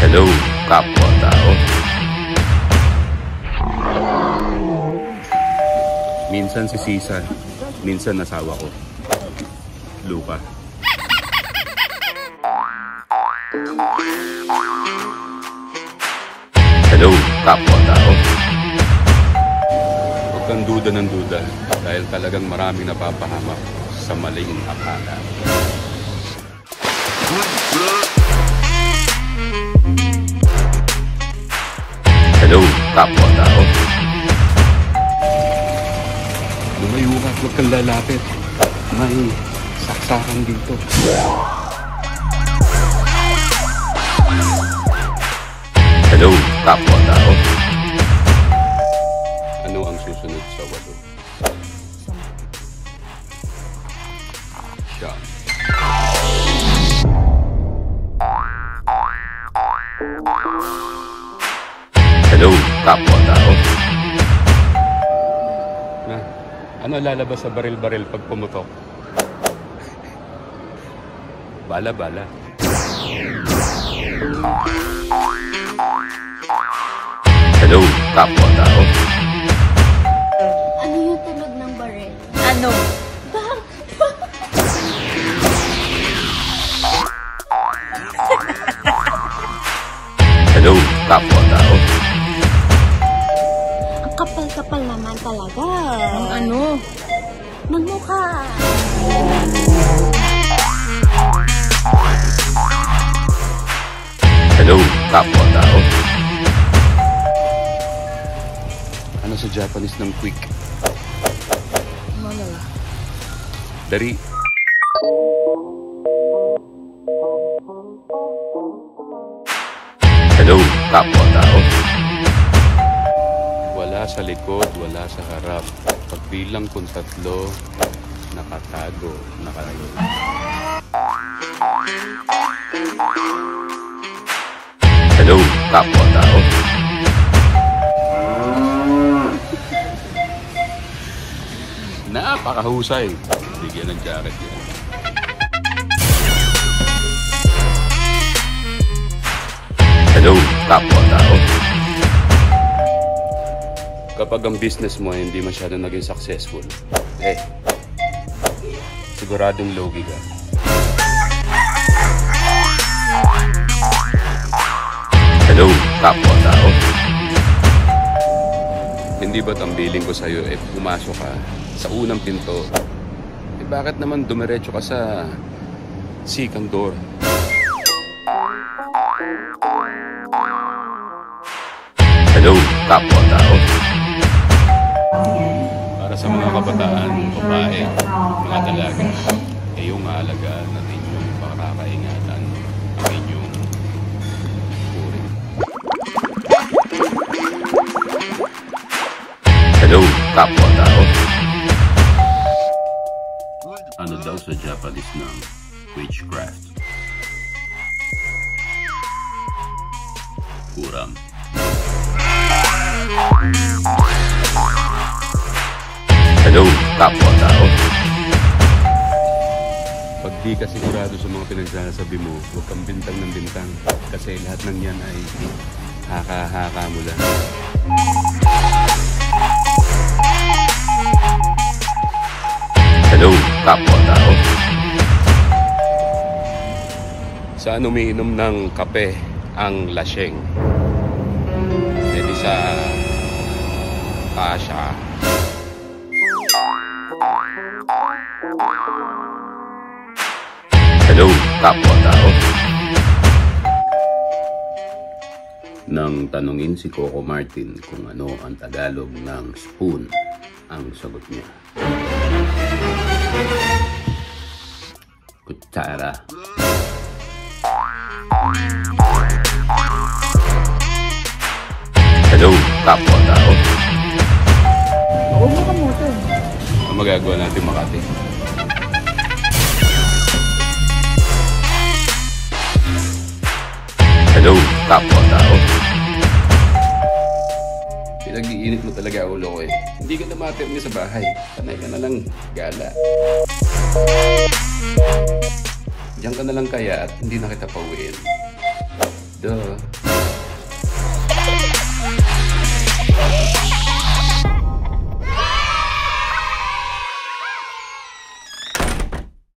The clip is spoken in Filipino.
Hello, kapwa-tao. Minsan si Sisa, minsan asawa ko, Luka. Hello, kapwa-tao. Huwag kang duda ng duda dahil talagang maraming napapahamak sa maling akala. Hello, kapwa-tao. Lumayo ka at huwag kang lalapit. May saksakan dito. Hello, kapwa-tao. Ano ang susunod sa walo? Siya. Hello, kapwa-tao. Ano lalabas sa baril-baril pag pumutok? Bala-bala. Hello, kapwa-tao. Ano yung tunog ng baril? Ano? Hello, kapwa-tao. Ang kapal-kapal naman talaga. Ang ano? Ng mukha. Hello, kapwa-tao. Ano sa Japanese ng quick? Ano? Dari. Hello, kapwa-tao. Wala sa likod, wala sa harap. Pagbilang kung 3, nakatago, nakalayo. Hello, kapwa-tao. Napakahusay. Bigyan ng jacket yan. Hello, kapwa-tao. Kapag ang business mo ay hindi masyadong naging successful, siguradong logi ka. Hello, kapwa-tao. Hindi ba't ang billing ko sa'yo pumasok ka sa unang pinto? Bakit naman dumiretso ka sa sikang door? Hello, kapwa-tao. Para sa mga kabataan, babae, mga dalaga, kayong aalagaan at inyong pakakaingatan ang inyong puri. Hello, kapwa-tao. Ano daw sa Japanese ng witchcraft? Kuram. Hello, kapwa-tao. Pag di ka sigurado sa mga pinagsasabi mo, huwag kang bintang ng bintang. Kasi lahat ng yan ay haka-haka mo lang. Hello, kapwa-tao. Saan umiinom ng kape ang laseng? Di sa kasya. Hello, kapwa-tao. Nang tanungin si Coco Martin kung ano ang Tagalog ng spoon, ang sagot niya, kutsara. Hello, kapwa-tao. Huwag mo kamoto. Ang magagawa natin, Makati? Hello, kapwa-tao. Pinag-iinit mo talaga ulo ko eh. Hindi ka na matirmi sa bahay. Panay ka na lang gala. Diyan ka na lang kaya at hindi na kita pauwiin. Duh.